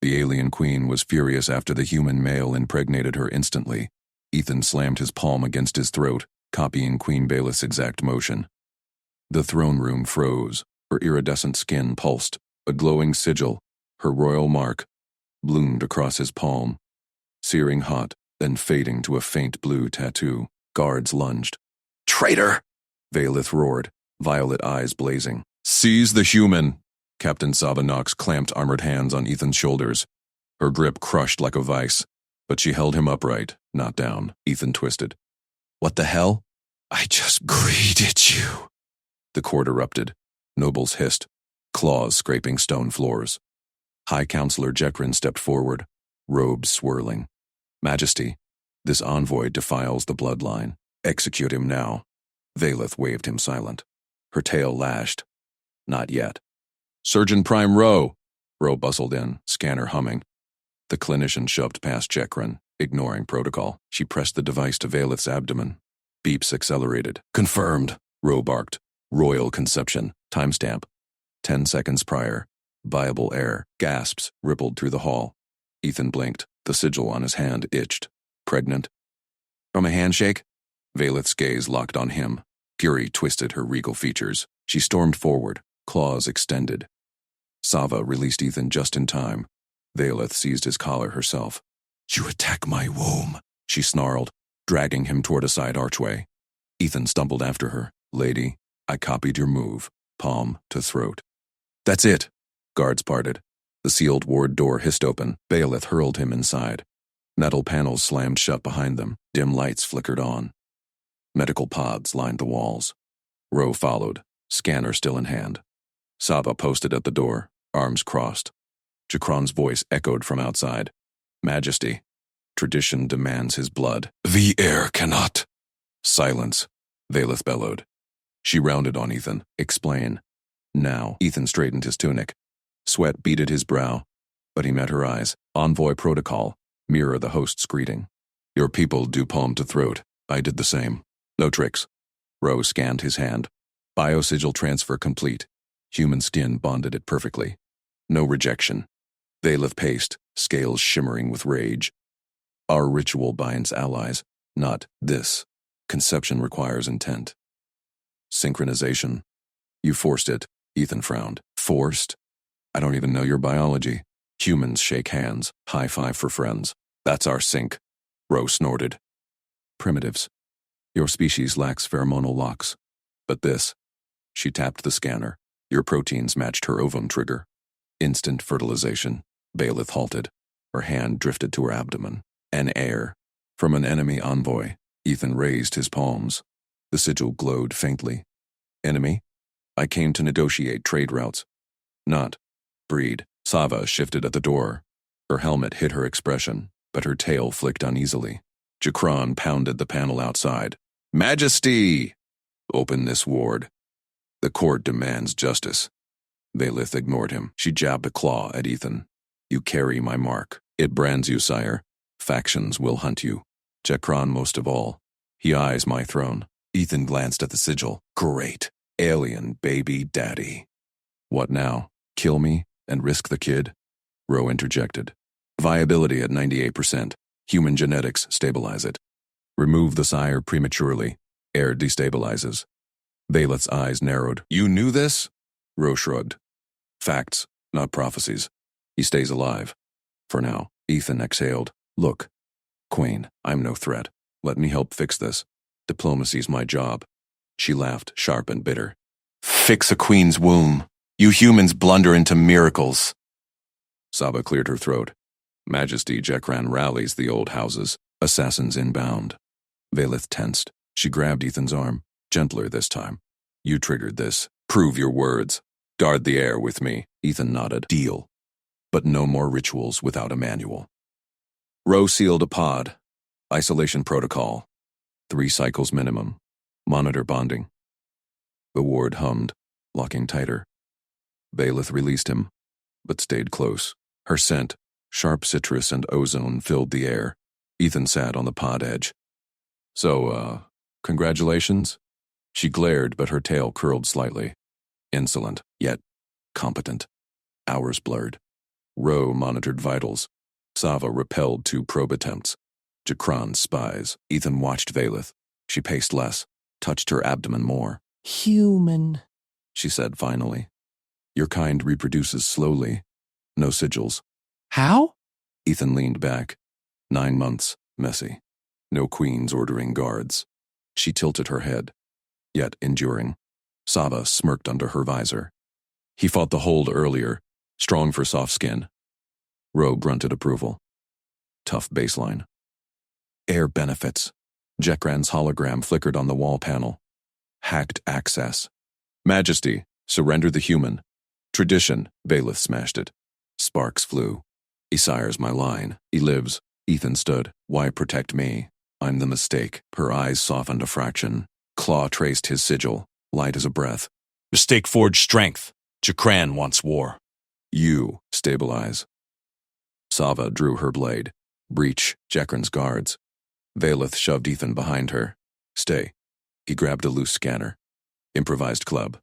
The alien queen was furious after the human male impregnated her instantly. Ethan slammed his palm against his throat, copying Queen Baylith's exact motion. The throne room froze. Her iridescent skin pulsed. A glowing sigil, her royal mark, bloomed across his palm. Searing hot, then fading to a faint blue tattoo. Guards lunged. "Traitor!" Baylith roared, violet eyes blazing. "Seize the human!" Captain Sava Nox clamped armored hands on Ethan's shoulders. Her grip crushed like a vice, but she held him upright, not down. Ethan twisted. "What the hell?" "I just greeted you," the court erupted. Nobles hissed, claws scraping stone floors. High Counselor Jekrin stepped forward, robes swirling. "Majesty, this envoy defiles the bloodline. Execute him now." Baylith waved him silent. Her tail lashed. "Not yet." "Surgeon Prime Rowe!" Rowe bustled in, scanner humming. The clinician shoved past Jekrin, ignoring protocol. She pressed the device to Baylith's abdomen. Beeps accelerated. "Confirmed," Rowe barked. "Royal conception. Timestamp. 10 seconds prior." Viable air. Gasps rippled through the hall. Ethan blinked. The sigil on his hand itched. "Pregnant?" "From a handshake?" Baylith's gaze locked on him. Fury twisted her regal features. She stormed forward, claws extended. Sava released Ethan just in time. Baylith seized his collar herself. "You attack my womb," she snarled, dragging him toward a side archway. Ethan stumbled after her. "Lady, I copied your move. Palm to throat." "That's it." Guards parted. The sealed ward door hissed open. Baylith hurled him inside. Metal panels slammed shut behind them. Dim lights flickered on. Medical pods lined the walls. Rowe followed, scanner still in hand. Sava posted at the door, arms crossed. Jekron's voice echoed from outside. "Majesty, tradition demands his blood." "The heir cannot." "Silence," Baylith bellowed. She rounded on Ethan. "Explain." Now, Ethan straightened his tunic. Sweat beaded his brow, but he met her eyes. "Envoy protocol. Mirror the host's greeting. Your people do palm to throat. I did the same. No tricks." Rowe scanned his hand. Biosigil transfer complete. Human skin bonded it perfectly. No rejection. Baylith paced, scales shimmering with rage. "Our ritual binds allies, not this. Conception requires intent." "Synchronization." "You forced it," Ethan frowned. "Forced? I don't even know your biology. Humans shake hands, high five for friends. That's our sync." Rowe snorted. "Primitives. Your species lacks pheromonal locks. But this." She tapped the scanner. "Your proteins matched her ovum trigger. Instant fertilization." Baylith halted. Her hand drifted to her abdomen. "An heir. From an enemy envoy." Ethan raised his palms. The sigil glowed faintly. "Enemy? I came to negotiate trade routes. Not breed." Sava shifted at the door. Her helmet hid her expression, but her tail flicked uneasily. Jekron pounded the panel outside. "Majesty! Open this ward. The court demands justice." Baylith ignored him. She jabbed a claw at Ethan. "You carry my mark. It brands you, sire. Factions will hunt you. Jekron most of all. He eyes my throne." Ethan glanced at the sigil. "Great. Alien baby daddy." "What now? Kill me and risk the kid?" Rowe interjected. "Viability at 98%. Human genetics stabilize it. Remove the sire prematurely. Heir destabilizes." Baylith's eyes narrowed. "You knew this?" Rowe shrugged. "Facts, not prophecies. He stays alive. For now." Ethan exhaled. "Look, Queen, I'm no threat. Let me help fix this. Diplomacy's my job." She laughed, sharp and bitter. "Fix a queen's womb. You humans blunder into miracles." Saba cleared her throat. "Majesty Jekran rallies the old houses. Assassins inbound." Baylith tensed. She grabbed Ethan's arm. Gentler this time. "You triggered this. Prove your words. Guard the heir with me." Ethan nodded. "Deal. But no more rituals without a manual." Rowe sealed a pod. Isolation protocol. 3 cycles minimum. Monitor bonding. The ward hummed, locking tighter. Baylith released him, but stayed close. Her scent, sharp citrus and ozone, filled the air. Ethan sat on the pod edge. "So, congratulations?" She glared, but her tail curled slightly. Insolent, yet competent. Hours blurred. Ro monitored vitals. Sava repelled 2 probe attempts. Jakran's spies. Ethan watched Valeth. She paced less, touched her abdomen more. Human, She said finally. Your kind reproduces slowly. No sigils. how? Ethan leaned back. 9 months, messy. No queens ordering guards. She tilted her head, yet enduring. Sava smirked under her visor. He fought the hold earlier, strong for soft skin. Ro grunted approval. Tough baseline. Air benefits. Jakran's hologram flickered on the wall panel. Hacked access. Majesty, surrender the human. Tradition, Valeth smashed it. Sparks flew. He sires my line. He lives. Ethan stood. Why protect me? I'm the mistake. Her eyes softened a fraction. Claw traced his sigil, light as a breath. Mistake forged strength. Jakran wants war. You stabilize. Sava drew her blade. Breach, Jakran's guards. Valeth shoved Ethan behind her. Stay. He grabbed a loose scanner. Improvised club.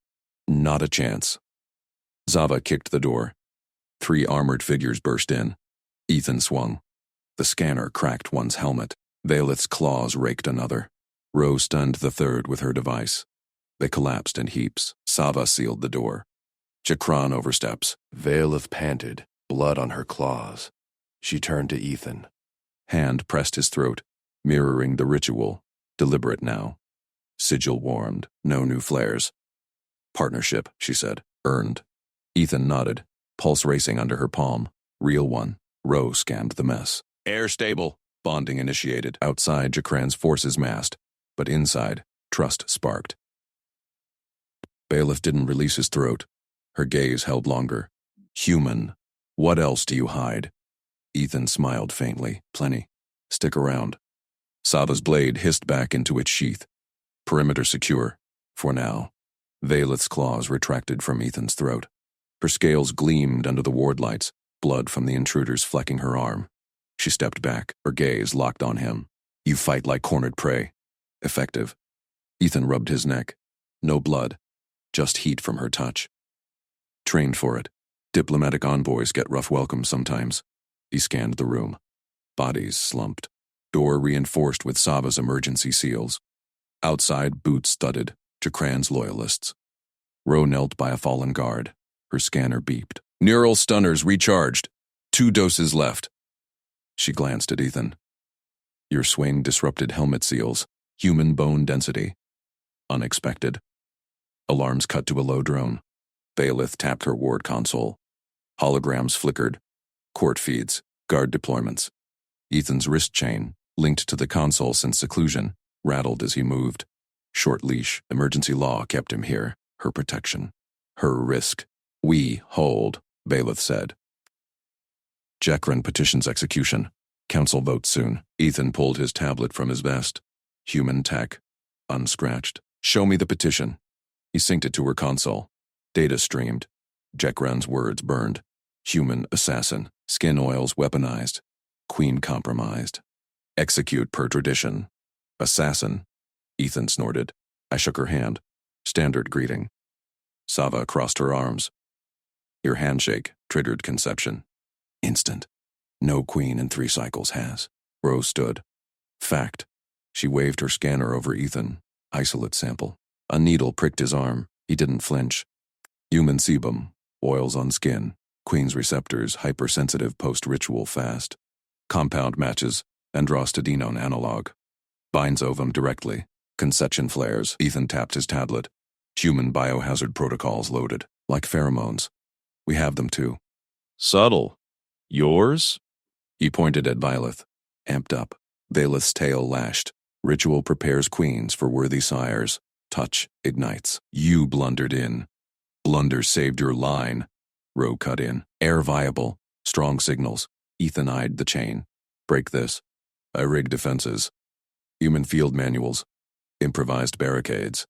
Not a chance. Sava kicked the door. 3 armored figures burst in. Ethan swung. The scanner cracked one's helmet. Valeth's claws raked another. Ro stunned the third with her device. They collapsed in heaps. Sava sealed the door. Jakran oversteps. Valeth panted, blood on her claws. She turned to Ethan. Hand pressed his throat, mirroring the ritual. Deliberate now. Sigil warmed. No new flares. Partnership, she said. Earned. Ethan nodded, pulse racing under her palm. Real one. Ro scanned the mess. Air stable. Bonding initiated. Outside, Jakran's forces massed, but inside, trust sparked. Valeth didn't release his throat. Her gaze held longer. Human. What else do you hide? Ethan smiled faintly. Plenty. Stick around. Sava's blade hissed back into its sheath. Perimeter secure. For now. Valeth's claws retracted from Ethan's throat. Her scales gleamed under the ward lights, blood from the intruders flecking her arm. She stepped back, her gaze locked on him. You fight like cornered prey. Effective. Ethan rubbed his neck. No blood. Just heat from her touch. Trained for it. Diplomatic envoys get rough welcomes sometimes. He scanned the room. Bodies slumped. Door reinforced with Sava's emergency seals. Outside, boots studded. Jakran's loyalists. Ro knelt by a fallen guard. Her scanner beeped. Neural stunners recharged. 2 doses left. She glanced at Ethan. Your swing disrupted helmet seals. Human bone density. Unexpected. Alarms cut to a low drone. Valeth tapped her ward console. Holograms flickered. Court feeds. Guard deployments. Ethan's wrist chain, linked to the console since seclusion, rattled as he moved. Short leash. Emergency law kept him here. Her protection. Her risk. We hold, Valeth said. Jakran petitions execution. Council votes soon. Ethan pulled his tablet from his vest. Human tech. Unscratched. Show me the petition. He synced it to her console. Data streamed. Jakran's words burned. Human assassin. Skin oils weaponized. Queen compromised. Execute per tradition. Assassin. Ethan snorted. I shook her hand. Standard greeting. Sava crossed her arms. Your handshake triggered conception. Instant. No queen in 3 cycles has. Rose stood. Fact. She waved her scanner over Ethan. Isolate sample. A needle pricked his arm. He didn't flinch. Human sebum. Oils on skin. Queen's receptors hypersensitive post-ritual fast. Compound matches. Androstenedione analog. Binds ovum directly. Conception flares. Ethan tapped his tablet. Human biohazard protocols loaded. Like pheromones. We have them too. Subtle. Yours? He pointed at Valeth. Amped up. Valeth's tail lashed. Ritual prepares queens for worthy sires. Touch ignites. You blundered in. Blunder saved your line. Ro cut in. Air viable. Strong signals. Ethan eyed the chain. Break this. I rig defenses. Human field manuals. Improvised barricades.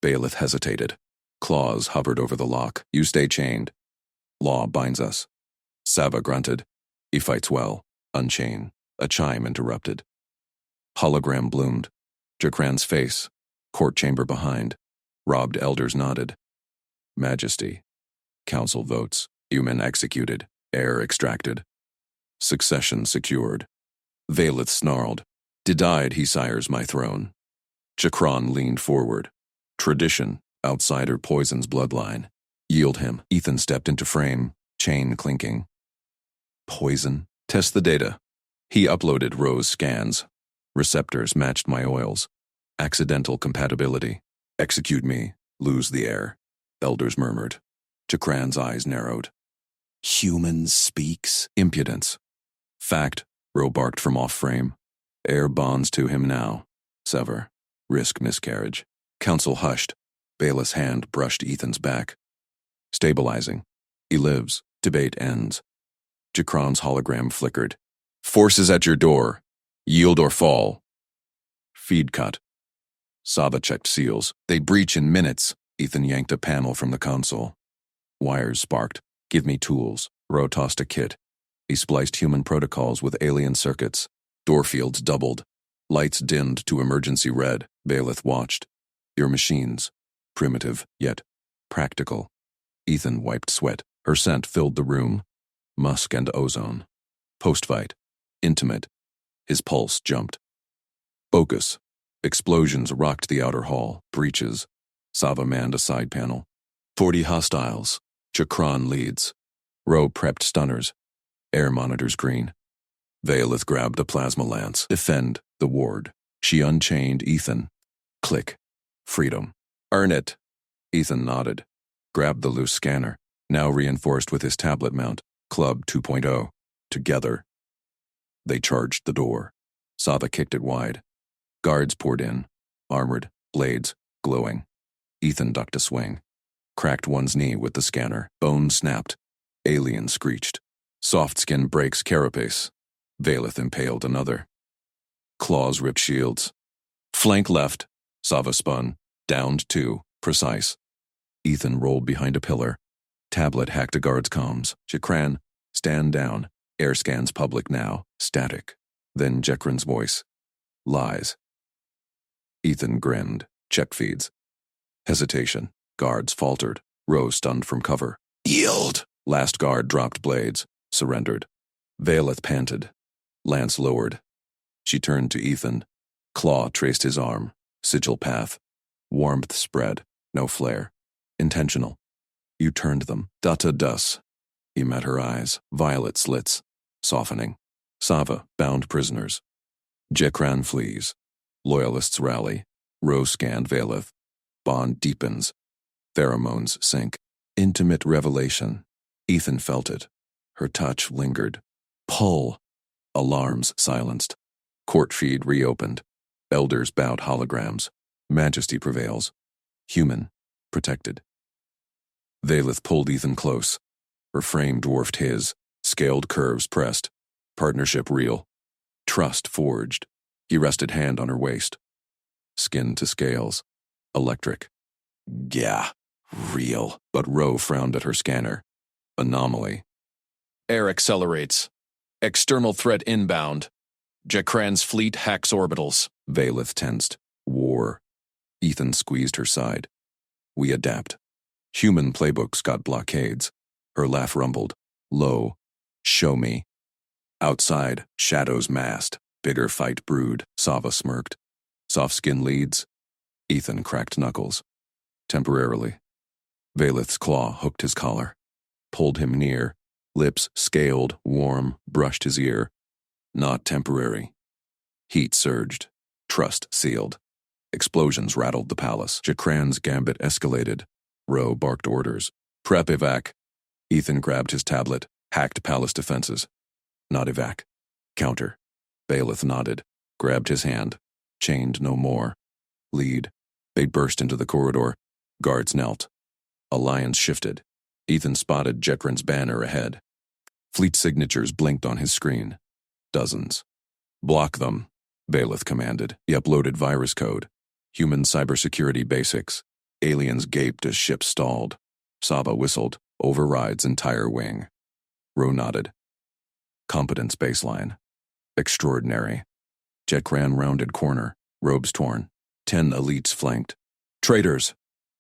Valeth hesitated. Claws hovered over the lock. You stay chained. Law binds us. Sava grunted. He fights well. Unchain. A chime interrupted. Hologram bloomed. Jakran's face. Court chamber behind. Robbed elders nodded. Majesty. Council votes. Human executed. Air extracted. Succession secured. Valeth snarled. Denied he sires my throne. Chakran leaned forward. Tradition, outsider poisons bloodline. Yield him. Ethan stepped into frame, chain clinking. Poison? Test the data. He uploaded Rose scans. Receptors matched my oils. Accidental compatibility. Execute me. Lose the air. Elders murmured. Chakran's eyes narrowed. Human speaks? Impudence. Fact, Ro barked from off frame. Air bonds to him now. Sever. Risk miscarriage. Council hushed. Bayless' hand brushed Ethan's back. Stabilizing. He lives. Debate ends. Chakran's hologram flickered. Forces at your door. Yield or fall. Feed cut. Sava checked seals. They breach in minutes. Ethan yanked a panel from the console. Wires sparked. Give me tools. Ro tossed a kit. He spliced human protocols with alien circuits. Door fields doubled. Lights dimmed to emergency red. Bayleth watched. Your machines. Primitive, yet practical. Ethan wiped sweat. Her scent filled the room. Musk and ozone. Post-fight. Intimate. His pulse jumped. Focus. Explosions rocked the outer hall. Breaches. Sava manned a side panel. 40 hostiles. Chakran leads. Ro prepped stunners. Air monitors green. Valeth grabbed the plasma lance. Defend the ward. She unchained Ethan. Click. Freedom. Earn it. Ethan nodded. Grabbed the loose scanner, now reinforced with his tablet mount. Club 2.0. Together. They charged the door. Sava kicked it wide. Guards poured in. Armored. Blades. Glowing. Ethan ducked a swing. Cracked one's knee with the scanner. Bone snapped. Alien screeched. Soft skin breaks carapace. Valeth impaled another. Claws ripped shields. Flank left. Sava spun. Downed 2. Precise. Ethan rolled behind a pillar. Tablet hacked a guard's comms. Chakran, stand down. Air scans public now. Static. Then Jekran's voice. Lies. Ethan grinned. Check feeds. Hesitation. Guards faltered. Ro stunned from cover. Yield! Last guard dropped blades. Surrendered. Valeth panted. Lance lowered. She turned to Ethan. Claw traced his arm. Sigil path. Warmth spread. No flare. Intentional. You turned them. Data dus. He met her eyes. Violet slits. Softening. Sava, bound prisoners. Jekran flees. Loyalists rally. Ro scanned Valeth. Bond deepens. Pheromones sink. Intimate revelation. Ethan felt it. Her touch lingered. Pull. Alarms silenced. Court feed reopened. Elders bowed holograms. Majesty prevails. Human. Protected. Valeth pulled Ethan close. Her frame dwarfed his. Scaled curves pressed. Partnership real. Trust forged. He rested hand on her waist. Skin to scales. Electric. Yeah, real. But Ro frowned at her scanner. Anomaly. Air accelerates. External threat inbound. Jekran's fleet hacks orbitals. Valeth tensed. War. Ethan squeezed her side. We adapt. Human playbooks got blockades. Her laugh rumbled. Low. Show me. Outside, shadows massed. Bigger fight brewed. Sava smirked. Soft skin leads. Ethan cracked knuckles. Temporarily. Valeth's claw hooked his collar. Pulled him near. Lips scaled, warm, brushed his ear. Not temporary. Heat surged. Trust sealed. Explosions rattled the palace. Jekran's gambit escalated. Ro barked orders. Prep evac. Ethan grabbed his tablet. Hacked palace defenses. Not evac. Counter. Valeth nodded. Grabbed his hand. Chained no more. Lead. They burst into the corridor. Guards knelt. Alliance shifted. Ethan spotted Jekran's banner ahead. Fleet signatures blinked on his screen. Dozens. Block them, Valeth commanded. He uploaded virus code. Human cybersecurity basics. Aliens gaped as ships stalled. Sava whistled. Overrides entire wing. Ro nodded. Competence baseline. Extraordinary. Jekran rounded corner. Robes torn. 10 elites flanked. Traitors!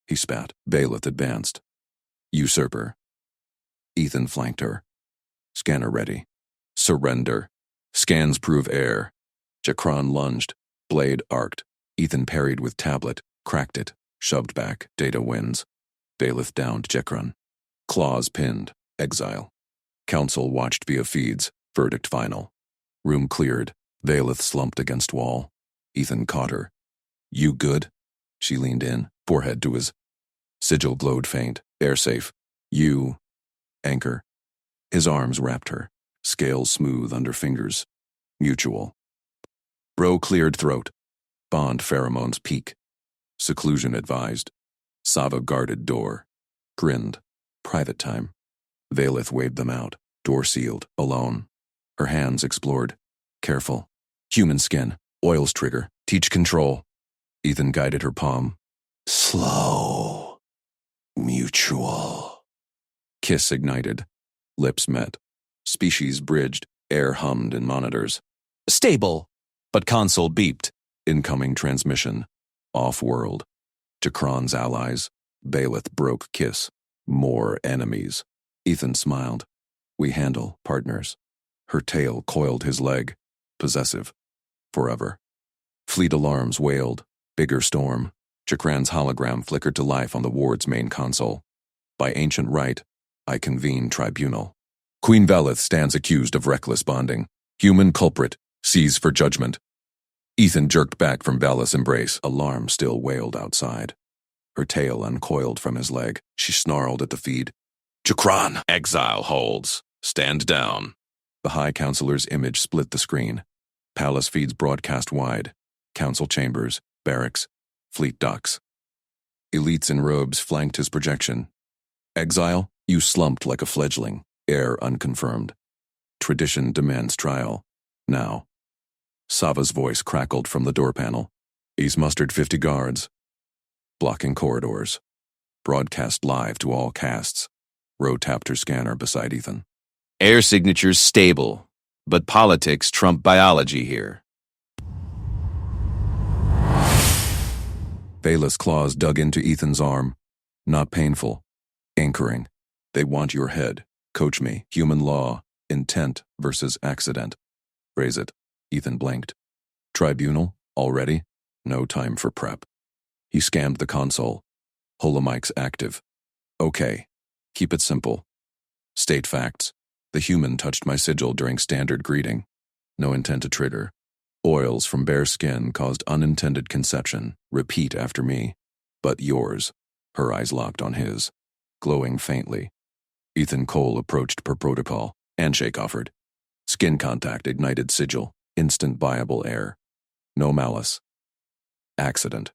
He spat. Valeth advanced. Usurper. Ethan flanked her. Scanner ready. Surrender. Scans prove air. Jakran lunged. Blade arced. Ethan parried with tablet. Cracked it. Shoved back. Data wins. Bailiff downed Jakran. Claws pinned. Exile. Council watched via feeds. Verdict final. Room cleared. Valeth slumped against wall. Ethan caught her. You good? She leaned in, forehead to his. Sigil glowed faint. Air safe. You. Anchor. His arms wrapped her. Scales smooth under fingers. Mutual. Bro cleared throat. Bond pheromones peak. Seclusion advised. Sava guarded door. Grinned. Private time. Valeth waved them out. Door sealed. Alone. Her hands explored. Careful. Human skin. Oils trigger. Teach control. Ethan guided her palm. Slow. Mutual. Kiss ignited. Lips met. Species bridged. Air hummed in monitors. Stable. But console beeped. Incoming transmission. Off-world. Jakran's allies. Bailiff broke kiss. More enemies. Ethan smiled. We handle, partners. Her tail coiled his leg. Possessive. Forever. Fleet alarms wailed. Bigger storm. Jakran's hologram flickered to life on the ward's main console. By ancient right, I convene tribunal. Queen Valeth stands accused of reckless bonding. Human culprit. Seized for judgment. Ethan jerked back from Valeth's embrace. Alarm still wailed outside. Her tail uncoiled from his leg. She snarled at the feed. Jakran! Exile holds. Stand down. The High Counselor's image split the screen. Palace feeds broadcast wide. Council chambers, barracks, fleet docks. Elites in robes flanked his projection. Exile, you slumped like a fledgling. Heir unconfirmed. Tradition demands trial. Now. Sava's voice crackled from the door panel. He's mustered 50 guards. Blocking corridors. Broadcast live to all casts. Ro tapped her scanner beside Ethan. Air signatures stable, but politics trump biology here. Valeth's claws dug into Ethan's arm. Not painful. Anchoring. They want your head. Coach me. Human law. Intent versus accident. Phrase it. Ethan blinked. Tribunal? Already? No time for prep. He scanned the console. Holomic's active. Okay. Keep it simple. State facts. The human touched my sigil during standard greeting. No intent to trigger. Oils from bare skin caused unintended conception. Repeat after me. But yours. Her eyes locked on his. Glowing faintly. Ethan Cole approached per protocol. Handshake offered. Skin contact ignited sigil. Instant viable air. No malice. Accident.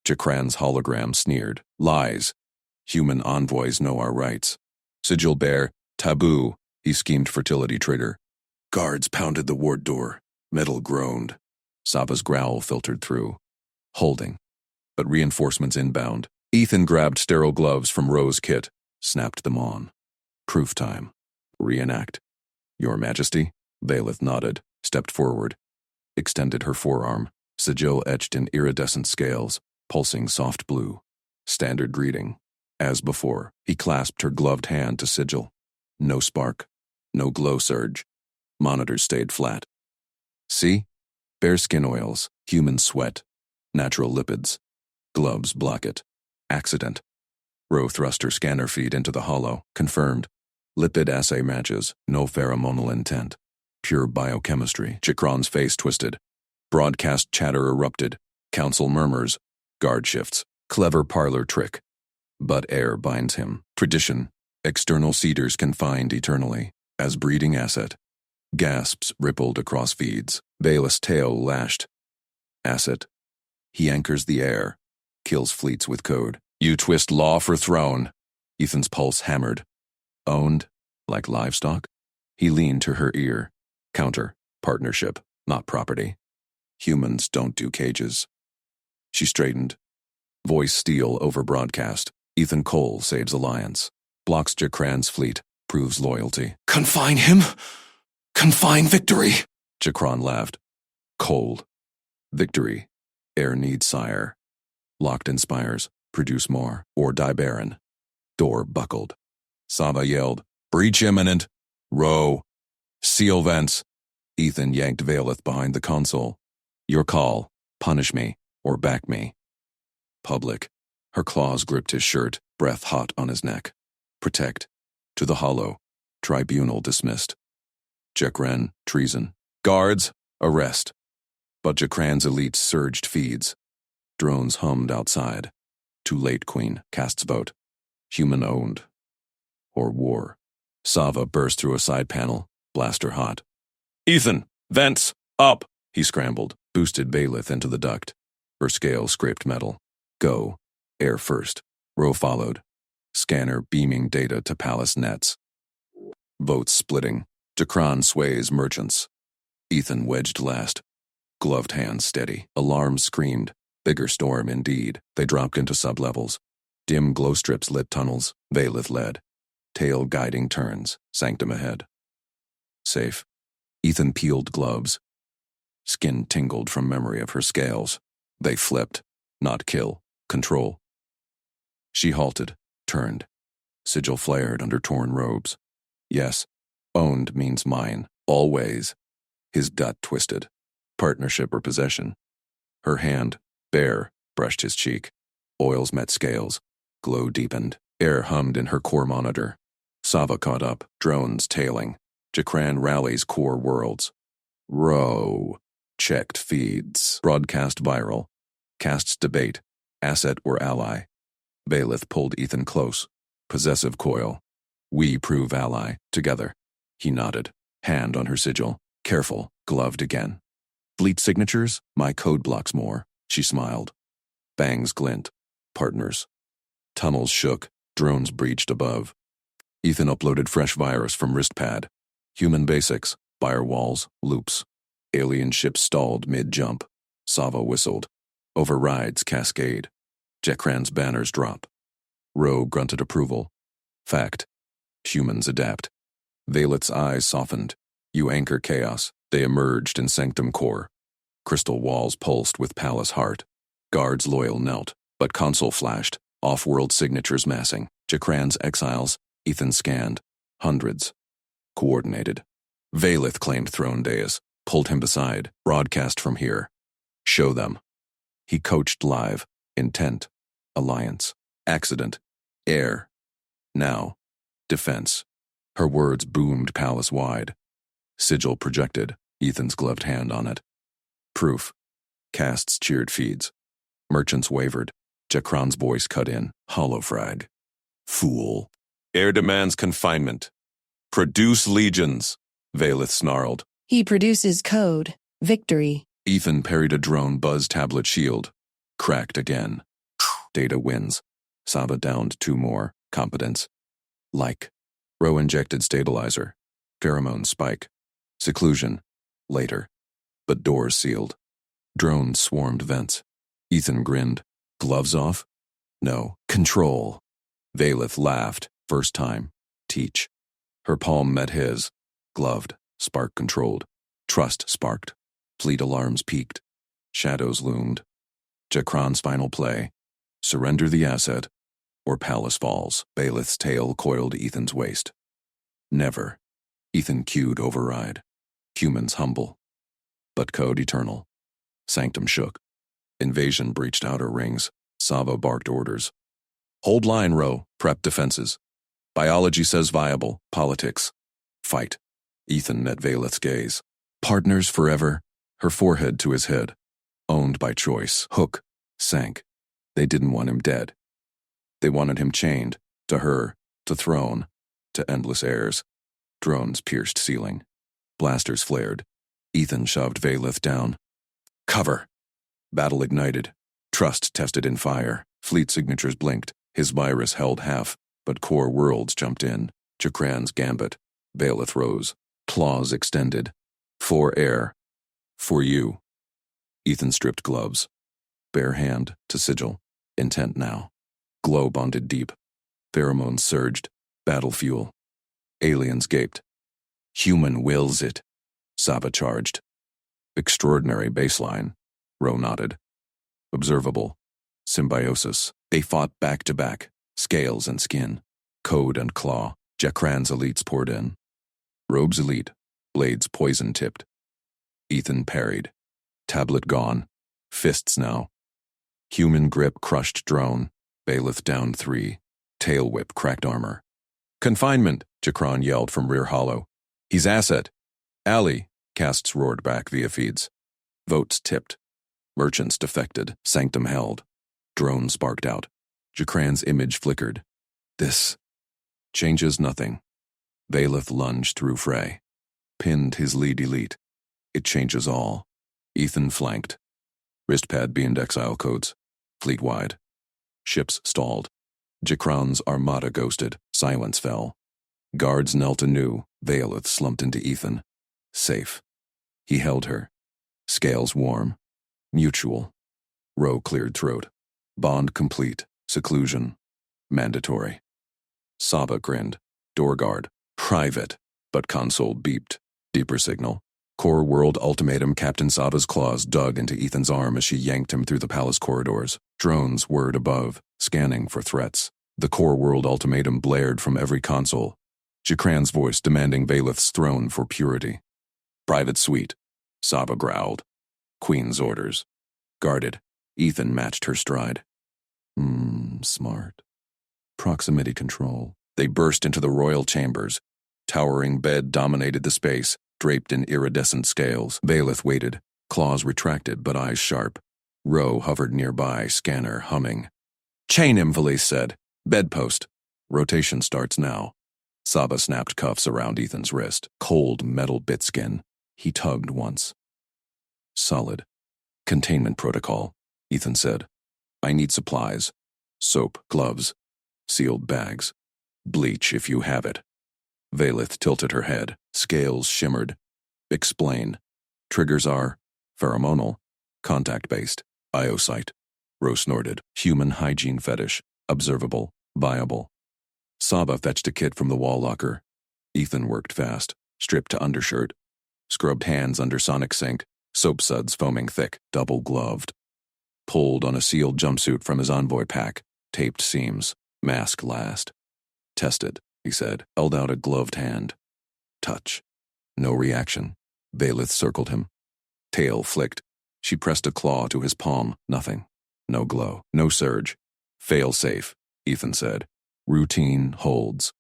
Jakran's hologram sneered. Lies. Human envoys know our rights. Sigil bare. Taboo. He schemed fertility trigger. Guards pounded the ward door. Metal groaned. Sava's growl filtered through. Holding. But reinforcements inbound. Ethan grabbed sterile gloves from Ro's kit. Snapped them on. Proof time. Reenact. Your Majesty? Valeth nodded. Stepped forward. Extended her forearm. Sigil etched in iridescent scales. Pulsing soft blue. Standard greeting. As before, he clasped her gloved hand to sigil. No spark. No glow surge. Monitors stayed flat. See? Bare skin oils, human sweat, natural lipids. Gloves block it. Accident. Ro thrust her scanner feed into the hollow. Confirmed. Lipid assay matches. No pheromonal intent. Pure biochemistry. Jakran's face twisted. Broadcast chatter erupted. Council murmurs. Guard shifts. Clever parlor trick. But air binds him. Tradition. External cedars confined eternally. As breeding asset. Gasps rippled across feeds. Valeth's tail lashed. Asset. He anchors the air. Kills fleets with code. You twist law for throne. Ethan's pulse hammered. Owned? Like livestock? He leaned to her ear. Counter. Partnership. Not property. Humans don't do cages. She straightened. Voice steel over broadcast. Ethan Cole saves alliance. Blocks Jakran's fleet. Proves loyalty. Confine him? Confine victory? Jakran laughed. Cold. Victory. Air needs sire. Locked inspires. Produce more. Or die barren. Door buckled. Sava yelled. Breach imminent. Row. Seal vents. Ethan yanked Valeth behind the console. Your call. Punish me, or back me. Public. Her claws gripped his shirt, breath hot on his neck. Protect. To the hollow. Tribunal dismissed. Jakran, treason. Guards, arrest. But Jakran's elites surged feeds. Drones hummed outside. Too late, Queen. Casts boat. Human owned. Or war. Sava burst through a side panel, blaster hot. Ethan, vents, up! He scrambled, boosted Valeth into the duct. Her scale scraped metal. Go. Air first. Row followed. Scanner beaming data to palace nets. Votes splitting. Jakran sways merchants. Ethan wedged last. Gloved hands steady. Alarms screamed. Bigger storm indeed. They dropped into sublevels. Dim glow strips lit tunnels. Valeth led. Tail guiding turns. Sanctum ahead. Safe. Ethan peeled gloves. Skin tingled from memory of her scales. They flipped. Not kill. Control. She halted. Turned. Sigil flared under torn robes. Yes. Owned means mine. Always. His gut twisted. Partnership or possession. Her hand, bare, brushed his cheek. Oils met scales. Glow deepened. Air hummed in her core monitor. Sava caught up, drones tailing. Jakran rallies core worlds. Row. Checked feeds. Broadcast viral. Casts debate. Asset or ally. Valeth pulled Ethan close. Possessive coil. We prove ally. Together. He nodded. Hand on her sigil. Careful. Gloved again. Fleet signatures? My code blocks more. She smiled. Bangs glint. Partners. Tunnels shook. Drones breached above. Ethan uploaded fresh virus from wristpad. Human basics. Firewalls. Loops. Alien ship stalled mid-jump. Sava whistled. Overrides cascade. Jakran's banners drop. Rowe grunted approval. Fact. Humans adapt. Valeth's eyes softened. You anchor chaos. They emerged in Sanctum Core. Crystal walls pulsed with palace heart. Guards loyal knelt, but console flashed. Off-world signatures massing. Jakran's exiles. Ethan scanned. Hundreds. Coordinated. Valeth claimed throne dais. Pulled him beside. Broadcast from here. Show them. He coached live. Intent. Alliance. Accident. Air. Now. Defense. Her words boomed palace-wide. Sigil projected. Ethan's gloved hand on it. Proof. Casts cheered feeds. Merchants wavered. Jakran's voice cut in. Holofrag. Fool. Air demands confinement. Produce legions. Valeth snarled. He produces code. Victory. Ethan parried a drone buzz tablet shield. Cracked again. Data wins. Sava downed 2 more. Competence. Like. Row injected stabilizer. Pheromone spike. Seclusion. Later. But doors sealed. Drones swarmed vents. Ethan grinned. Gloves off? No. Control. Valeth laughed. First time. Teach. Her palm met his. Gloved. Spark controlled. Trust sparked. Fleet alarms peaked. Shadows loomed. Jakran's final play. Surrender the asset, or palace falls. Valeth's tail coiled Ethan's waist. Never. Ethan cued override. Humans humble. But code eternal. Sanctum shook. Invasion breached outer rings. Sava barked orders. Hold line, Row. Prep defenses. Biology says viable. Politics. Fight. Ethan met Valeth's gaze. Partners forever. Her forehead to his head. Owned by choice. Hook. Sank. They didn't want him dead. They wanted him chained. To her. To throne. To endless airs. Drones pierced ceiling. Blasters flared. Ethan shoved Valeth down. Cover. Battle ignited. Trust tested in fire. Fleet signatures blinked. His virus held half, but core worlds jumped in. Jakran's gambit. Valeth rose. Claws extended. For air. For you. Ethan stripped gloves. Bare hand to sigil. Intent now. Glow bonded deep. Pheromones surged. Battle fuel. Aliens gaped. Human wills it. Sava charged. Extraordinary baseline. Row nodded. Observable. Symbiosis. They fought back to back. Scales and skin. Code and claw. Jakran's elites poured in. Robes elite, blades poison-tipped. Ethan parried. Tablet gone. Fists now. Human grip crushed drone. Bailiff down 3. Tail whip cracked armor. Confinement, Jakron yelled from rear hollow. He's asset. Alley, casts roared back via feeds. Votes tipped. Merchants defected. Sanctum held. Drone sparked out. Jakran's image flickered. This changes nothing. Bailiff lunged through fray. Pinned his lead elite. It changes all. Ethan flanked. Wristpad beamed exile codes. Fleet-wide. Ships stalled. Jakran's armada ghosted. Silence fell. Guards knelt anew. Bailiff slumped into Ethan. Safe. He held her. Scales warm. Mutual. Row cleared throat. Bond complete. Seclusion. Mandatory. Saba grinned. Door guard. Private. But console beeped. Deeper signal. Core world ultimatum. Captain Saba's claws dug into Ethan's arm as she yanked him through the palace corridors. Drones whirred above, scanning for threats. The core world ultimatum blared from every console. Jakran's voice demanding Bailiff's throne for purity. Private suite. Saba growled. Queen's orders. Guarded. Ethan matched her stride. Smart. Proximity control. They burst into the royal chambers. Towering bed dominated the space, draped in iridescent scales. Bailiff waited, claws retracted but eyes sharp. Rowe hovered nearby, scanner humming. Chain him, Valise said. Bedpost. Rotation starts now. Saba snapped cuffs around Ethan's wrist. Cold metal bit skin. He tugged once. Solid. Containment protocol, Ethan said. I need supplies. Soap, gloves, sealed bags. Bleach if you have it. Valith tilted her head. Scales shimmered. Explain. Triggers are pheromonal, contact-based, iosite. Rowe snorted. Human hygiene fetish. Observable. Viable. Saba fetched a kit from the wall locker. Ethan worked fast. Stripped to undershirt. Scrubbed hands under sonic sink. Soap suds foaming thick. Double-gloved. Pulled on a sealed jumpsuit from his envoy pack. Taped seams. Mask last. Tested, he said. Held out a gloved hand. Touch. No reaction. Bailiff circled him. Tail flicked. She pressed a claw to his palm. Nothing. No glow. No surge. Fail safe, Ethan said. Routine holds.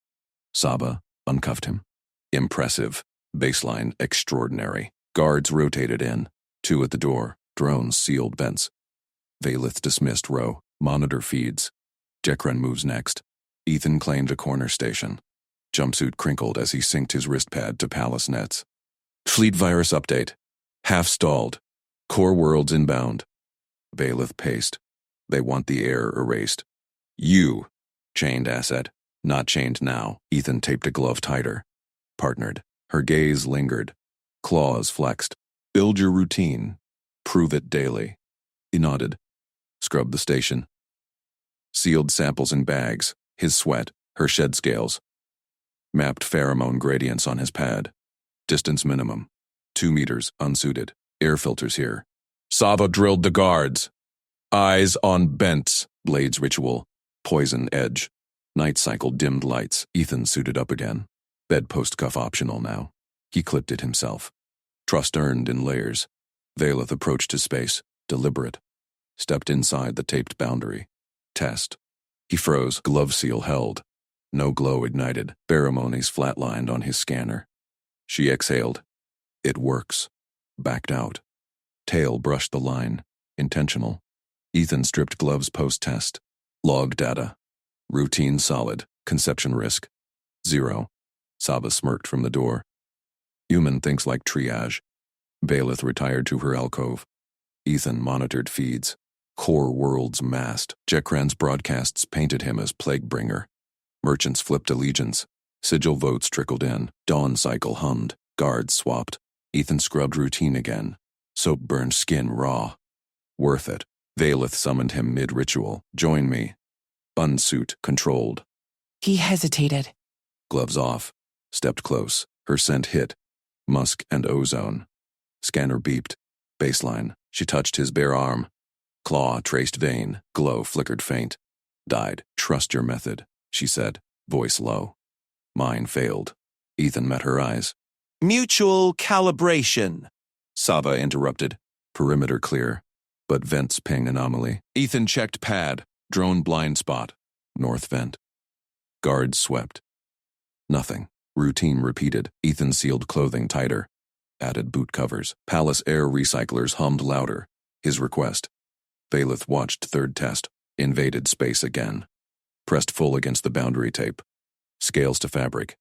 Saba uncuffed him. Impressive. Baseline extraordinary. Guards rotated in. 2 at the door. Drones sealed vents. Valith dismissed Rowe. Monitor feeds. Jakran moves next. Ethan claimed a corner station. Jumpsuit crinkled as he synced his wristpad to palace nets. Fleet virus update. Half stalled. Core worlds inbound. Bailiff paced. They want the air erased. You. Chained asset. Not chained now. Ethan taped a glove tighter. Partnered. Her gaze lingered. Claws flexed. Build your routine. Prove it daily. He nodded. Scrubbed the station. Sealed samples in bags. His sweat. Her shed scales. Mapped pheromone gradients on his pad. Distance minimum. 2 meters, unsuited. Air filters here. Saba drilled the guards. Eyes on Bents. Blades ritual. Poison edge. Night cycle dimmed lights. Ethan suited up again. Bedpost cuff optional now. He clipped it himself. Trust earned in layers. Valith approached his space. Deliberate. Stepped inside the taped boundary. Test. He froze. Glove seal held. No glow ignited. Pheromones flatlined on his scanner. She exhaled. It works. Backed out. Tail brushed the line. Intentional. Ethan stripped gloves post-test. Log data. Routine solid. Conception risk. 0. Saba smirked from the door. Human thinks like triage. Bailiff retired to her alcove. Ethan monitored feeds. Core worlds massed. Jakran's broadcasts painted him as plague-bringer. Merchants flipped allegiance. Sigil votes trickled in. Dawn cycle hummed. Guards swapped. Ethan scrubbed routine again. Soap burned skin raw. Worth it. Valith summoned him mid-ritual. Join me. Unsuit controlled. He hesitated. Gloves off. Stepped close. Her scent hit. Musk and ozone. Scanner beeped. Baseline. She touched his bare arm. Claw traced vein. Glow flickered faint. Died. Trust your method, she said, voice low. Mine failed. Ethan met her eyes. Mutual calibration. Sava interrupted. Perimeter clear, but vents ping anomaly. Ethan checked pad. Drone blind spot. North vent. Guards swept. Nothing. Routine repeated. Ethan sealed clothing tighter. Added boot covers. Palace air recyclers hummed louder. His request. Valeth watched third test. Invaded space again. Pressed full against the boundary tape. Scales to fabric.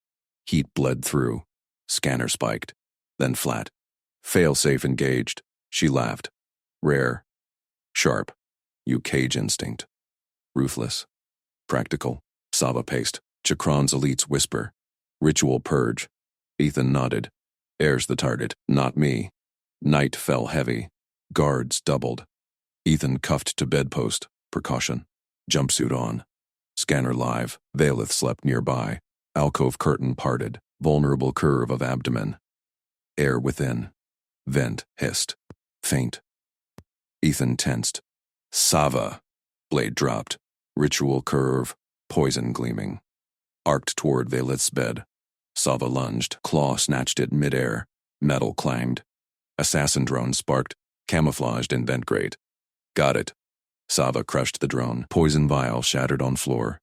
Heat bled through. Scanner spiked. Then flat. Fail-safe engaged. She laughed. Rare. Sharp. You cage instinct. Ruthless. Practical. Sava paced. Chakran's elites whisper. Ritual purge. Ethan nodded. Air's the target, not me. Night fell heavy. Guards doubled. Ethan cuffed to bedpost. Precaution. Jumpsuit on. Scanner live. Valeth slept nearby. Alcove curtain parted. Vulnerable curve of abdomen. Air within. Vent hissed. Faint. Ethan tensed. Sava. Blade dropped. Ritual curve. Poison gleaming. Arced toward Valeth's bed. Sava lunged. Claw snatched it midair. Metal clanged. Assassin drone sparked. Camouflaged in vent grate. Got it. Sava crushed the drone. Poison vial shattered on floor.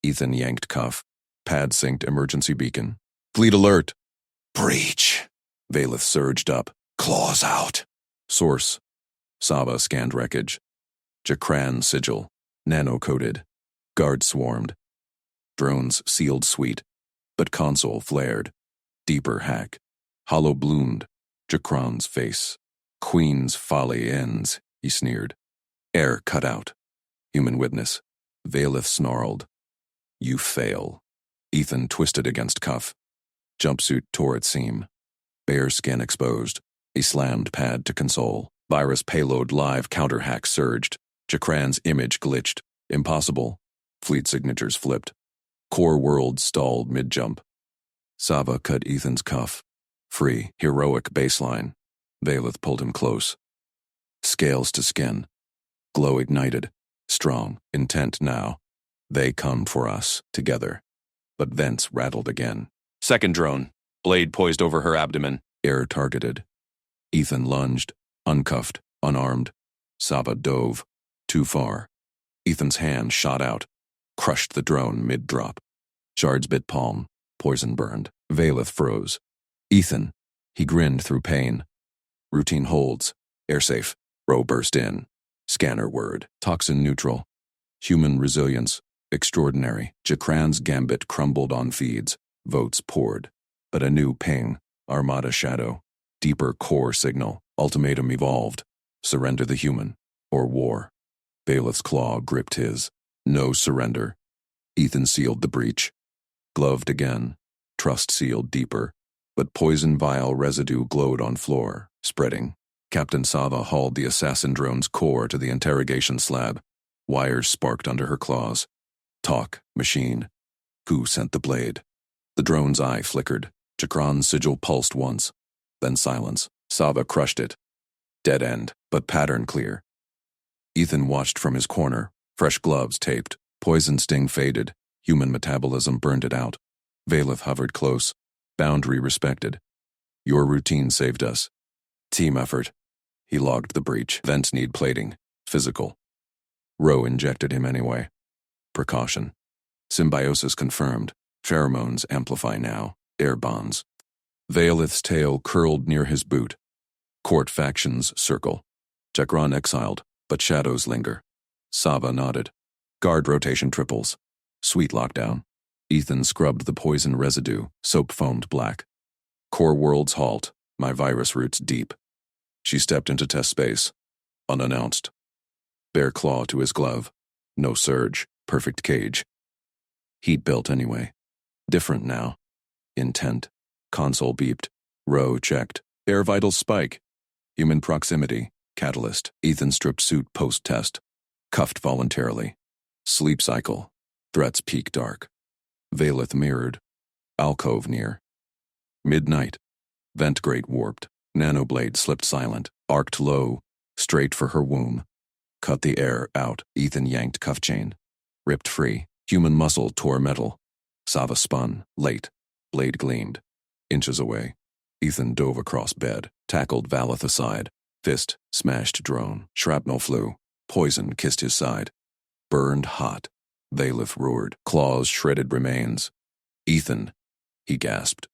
Ethan yanked cuff. Pad synced emergency beacon. Fleet alert. Breach. Valeth surged up. Claws out. Source. Sava scanned wreckage. Jakran sigil. Nano-coded. Guard swarmed. Drones sealed suite. But console flared. Deeper hack. Hollow bloomed. Jakran's face. Queen's folly ends, he sneered. Air cut out. Human witness. Valeth snarled. You fail. Ethan twisted against cuff. Jumpsuit tore at seam. Bare skin exposed. He slammed pad to console. Virus payload live counter-hack surged. Jakran's image glitched. Impossible. Fleet signatures flipped. Core world stalled mid-jump. Sava cut Ethan's cuff. Free, heroic baseline. Valeth pulled him close. Scales to skin. Glow ignited. Strong, intent now. They come for us, together. But vents rattled again. Second drone. Blade poised over her abdomen. Air targeted. Ethan lunged, uncuffed, unarmed. Sava dove. Too far. Ethan's hand shot out. Crushed the drone mid-drop. Shards bit palm. Poison burned. Valeth froze. Ethan. He grinned through pain. Routine holds. Air safe. Row burst in. Scanner word. Toxin neutral. Human resilience. Extraordinary. Jakran's gambit crumbled on feeds. Votes poured. But a new ping. Armada shadow. Deeper core signal. Ultimatum evolved. Surrender the human. Or war. Valeth's claw gripped his. No surrender. Ethan sealed the breach. Gloved again. Trust sealed deeper. But poison vial residue glowed on floor, spreading. Captain Sava hauled the assassin drone's core to the interrogation slab. Wires sparked under her claws. Talk, machine. Who sent the blade? The drone's eye flickered. Jakran's sigil pulsed once. Then silence. Sava crushed it. Dead end, but pattern clear. Ethan watched from his corner. Fresh gloves taped. Poison sting faded. Human metabolism burned it out. Valeth hovered close. Boundary respected. Your routine saved us. Team effort. He logged the breach. Vents need plating. Physical. Rowe injected him anyway. Precaution. Symbiosis confirmed. Pheromones amplify now. Air bonds. Valeth's tail curled near his boot. Court factions circle. Jakran exiled, but shadows linger. Sava nodded. Guard rotation triples. Sweet lockdown. Ethan scrubbed the poison residue, soap-foamed black. Core worlds halt, my virus roots deep. She stepped into test space, unannounced. Bare claw to his glove. No surge, perfect cage. Heat built anyway. Different now. Intent. Console beeped. Row checked. Air vital spike. Human proximity. Catalyst. Ethan stripped suit post-test. Cuffed voluntarily. Sleep cycle. Threats peak dark. Valeth mirrored. Alcove near. Midnight. Vent grate warped. Nanoblade slipped silent. Arced low. Straight for her womb. Cut the air out. Ethan yanked cuff chain. Ripped free. Human muscle tore metal. Sava spun. Late. Blade gleamed. Inches away. Ethan dove across bed, tackled Valeth aside. Fist smashed drone. Shrapnel flew. Poison kissed his side. Burned hot. Valeth roared. Claws shredded remains. Ethan, he gasped.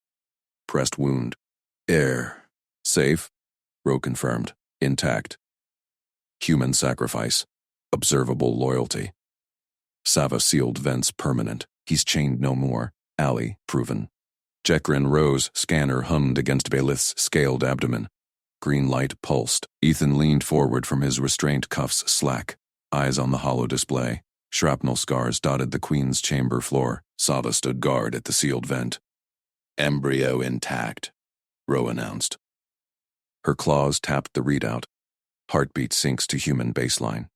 Pressed wound. Air. Safe? Ro confirmed. Intact. Human sacrifice. Observable loyalty. Sava sealed vents permanent. He's chained no more. Alley, proven. Jekrin rose, scanner hummed against Valeth's scaled abdomen. Green light pulsed. Ethan leaned forward from his restraint cuffs slack. Eyes on the hollow display. Shrapnel scars dotted the Queen's chamber floor. Sava stood guard at the sealed vent. Embryo intact, Ro announced. Her claws tapped the readout. Heartbeat sinks to human baseline.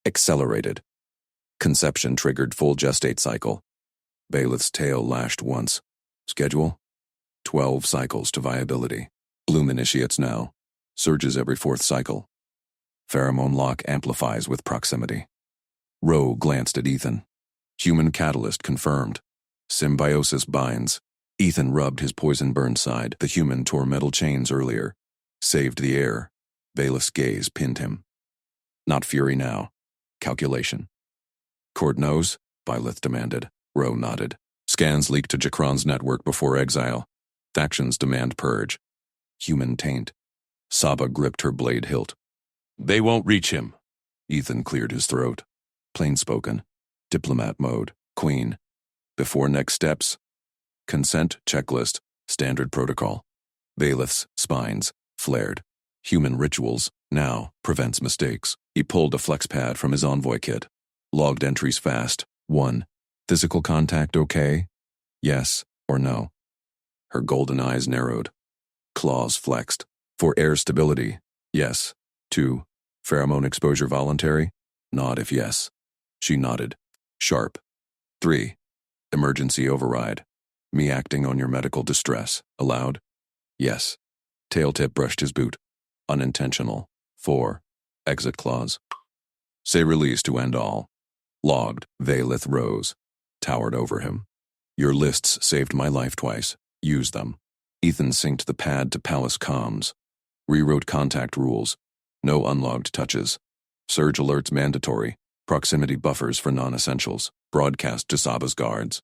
Accelerated. Conception triggered full gestate cycle. Valeth's tail lashed once. Schedule? 12 cycles to viability. Bloom initiates now. Surges every 4th cycle. Pheromone lock amplifies with proximity. Ro glanced at Ethan. Human catalyst confirmed. Symbiosis binds. Ethan rubbed his poison-burned side. The human tore metal chains earlier. Saved the air. Valeth's gaze pinned him. Not fury now. Calculation. Court knows? Valeth demanded. Ro nodded. Scans leaked to Jakron's network before exile. Factions demand purge. Human taint. Saba gripped her blade hilt. They won't reach him. Ethan cleared his throat. Plain spoken. Diplomat mode. Queen. Before next steps. Consent checklist. Standard protocol. Valeth's spines flared. Human rituals. Now prevents mistakes. He pulled a flex pad from his envoy kit. Logged entries fast. 1. Physical contact okay? Yes or no? Her golden eyes narrowed. Claws flexed. For air stability, yes. 2. Pheromone exposure voluntary? Nod if yes. She nodded. Sharp. 3. Emergency override. Me acting on your medical distress. Allowed? Yes. Tail tip brushed his boot. Unintentional. 4. Exit clause. Say release to end all. Logged. Valeth rose. Towered over him. Your lists saved my life twice. Use them. Ethan synced the pad to palace comms. Rewrote contact rules. No unlogged touches. Surge alerts mandatory. Proximity buffers for non-essentials. Broadcast to Saba's guards.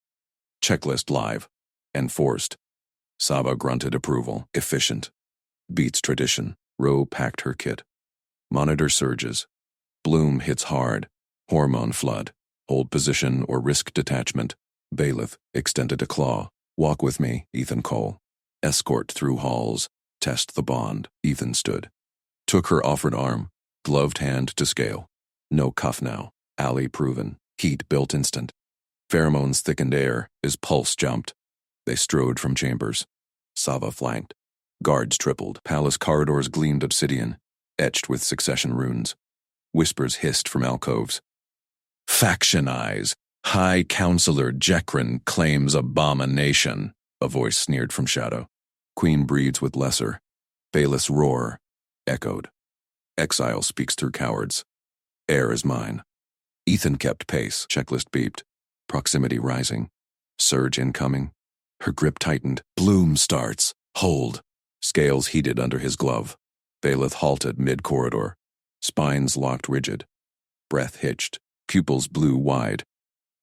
Checklist live. Enforced. Saba grunted approval. Efficient. Beats tradition. Ro packed her kit. Monitor surges. Bloom hits hard. Hormone flood. Hold position or risk detachment. Valeth extended a claw. Walk with me, Ethan Cole. Escort through halls. Test the bond. Ethan stood. Took her offered arm. Gloved hand to scale. No cuff now. Alley proven. Heat built instant. Pheromones thickened air. His pulse jumped. They strode from chambers. Sava flanked. Guards tripled. Palace corridors gleamed obsidian, etched with succession runes. Whispers hissed from alcoves. Faction eyes. High Counselor Jekrin claims abomination. A voice sneered from shadow. Queen breeds with lesser. Valeth's roar echoed. Exile speaks through cowards. Air is mine. Ethan kept pace. Checklist beeped. Proximity rising. Surge incoming. Her grip tightened. Bloom starts. Hold. Scales heated under his glove. Valeth halted mid-corridor. Spines locked rigid. Breath hitched. Pupils blew wide.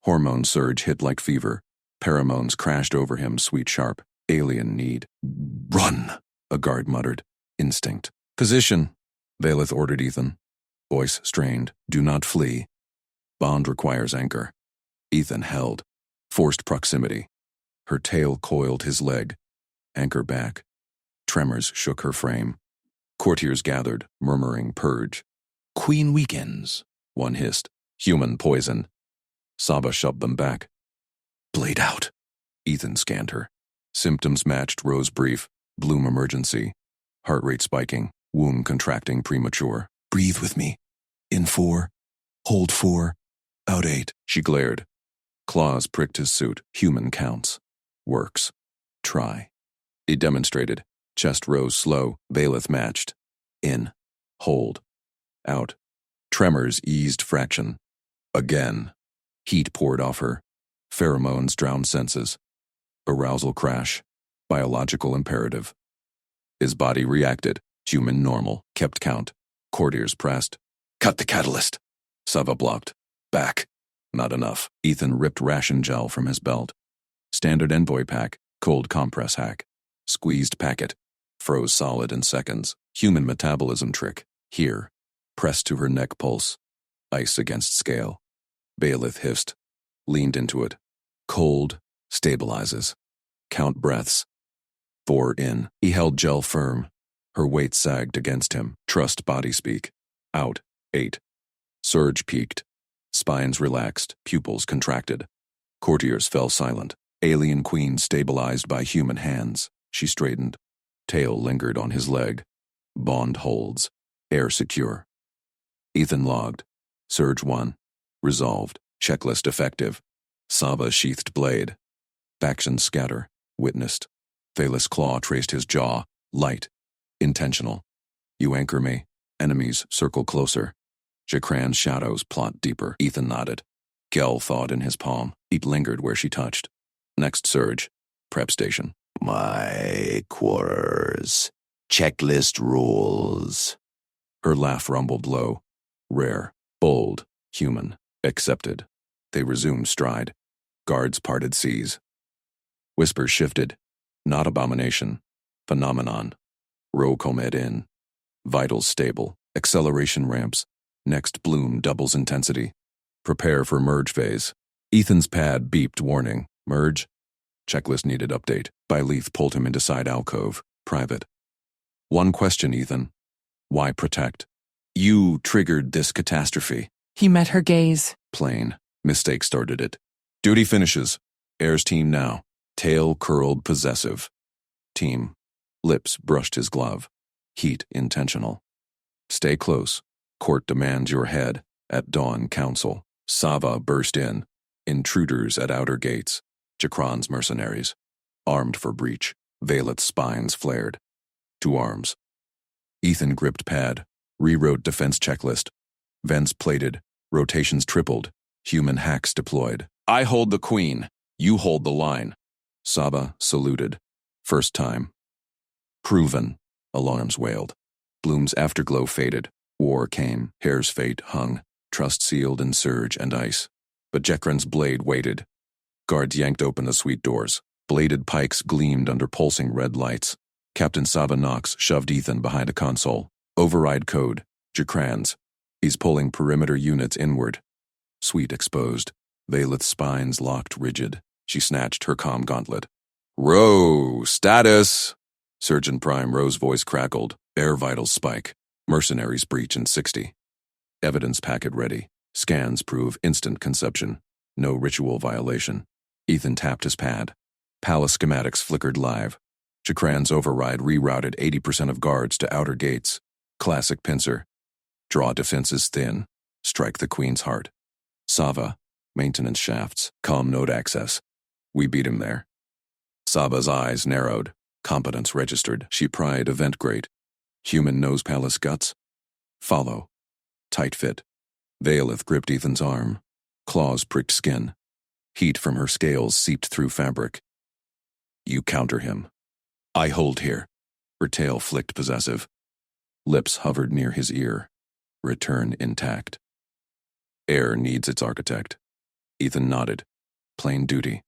Hormone surge hit like fever. Pheromones crashed over him, sweet sharp. Alien need. Run, a guard muttered. Instinct. Position, Valeth ordered Ethan. Voice strained. Do not flee. Bond requires anchor. Ethan held. Forced proximity. Her tail coiled his leg. Anchor back. Tremors shook her frame. Courtiers gathered, murmuring purge. Queen weakens, one hissed. Human poison. Saba shoved them back. Blade out. Ethan scanned her. Symptoms matched Rose brief. Bloom emergency. Heart rate spiking. Womb contracting premature. Breathe with me. In 4. Hold 4. Out 8. She glared. Claws pricked his suit. Human counts. Works. Try. He demonstrated. Chest rose slow. Valeth matched. In. Hold. Out. Tremors eased fraction. Again. Heat poured off her. Pheromones drowned senses. Arousal crash. Biological imperative. His body reacted. Human normal. Kept count. Courtiers pressed. Cut the catalyst. Sava blocked. Back. Not enough. Ethan ripped ration gel from his belt. Standard envoy pack. Cold compress hack. Squeezed packet. Froze solid in seconds. Human metabolism trick. Here. Pressed to her neck pulse. Ice against scale. Baelith hissed. Leaned into it. Cold. Stabilizes. Count breaths. 4 in. He held gel firm. Her weight sagged against him. Trust body speak. Out. 8. Surge peaked. Spines relaxed. Pupils contracted. Courtiers fell silent. Alien queen stabilized by human hands. She straightened. Tail lingered on his leg. Bond holds. Air secure. Ethan logged. Surge 1. Resolved. Checklist effective. Sava sheathed blade. Factions scatter. Witnessed. Thalis claw traced his jaw. Light. Intentional. You anchor me. Enemies circle closer. Jakran's shadows plot deeper. Ethan nodded. Gel thawed in his palm. Heat lingered where she touched. Next surge. Prep station. My quarters. Checklist rules. Her laugh rumbled low. Rare. Bold. Human. Accepted. They resumed stride. Guards parted seas. Whispers shifted. Not abomination. Phenomenon. Row comed in. Vitals stable. Acceleration ramps. Next bloom doubles intensity. Prepare for merge phase. Ethan's pad beeped warning. Merge. Checklist needed update. Byleith pulled him into side alcove. Private. One question, Ethan. Why protect? You triggered this catastrophe. He met her gaze. Plain. Mistake started it. Duty finishes. Air's team now. Tail curled possessive. Team. Lips brushed his glove. Heat intentional. Stay close. Court demands your head. At dawn, council. Sava burst in. Intruders at outer gates. Jakran's mercenaries. Armed for breach. Vaelith's spines flared. To arms. Ethan gripped pad. Rewrote defense checklist. Vents plated. Rotations tripled. Human hacks deployed. I hold the queen. You hold the line. Saba saluted. First time. Proven. Alarms wailed. Bloom's afterglow faded. War came. Hair's fate hung. Trust sealed in surge and ice. But Jakran's blade waited. Guards yanked open the suite doors. Bladed pikes gleamed under pulsing red lights. Captain Saba Knox shoved Ethan behind a console. Override code. Jakran's. He's pulling perimeter units inward. Suite exposed. Vaelith's spines locked rigid. She snatched her comm gauntlet. Row, status! Surgeon Prime Row's voice crackled. Air vitals spike. Mercenaries breach in 60. Evidence packet ready. Scans prove instant conception. No ritual violation. Ethan tapped his pad. Palace schematics flickered live. Jakran's override rerouted 80% of guards to outer gates. Classic pincer. Draw defenses thin. Strike the queen's heart. Sava. Maintenance shafts. Comm node access. We beat him there. Saba's eyes narrowed. Competence registered. She pried event grade. Human nose palace guts. Follow. Tight fit. Vaelith gripped Ethan's arm. Claws pricked skin. Heat from her scales seeped through fabric. You counter him. I hold here. Her tail flicked possessive. Lips hovered near his ear. Return intact. Air needs its architect. Ethan nodded. Plain duty.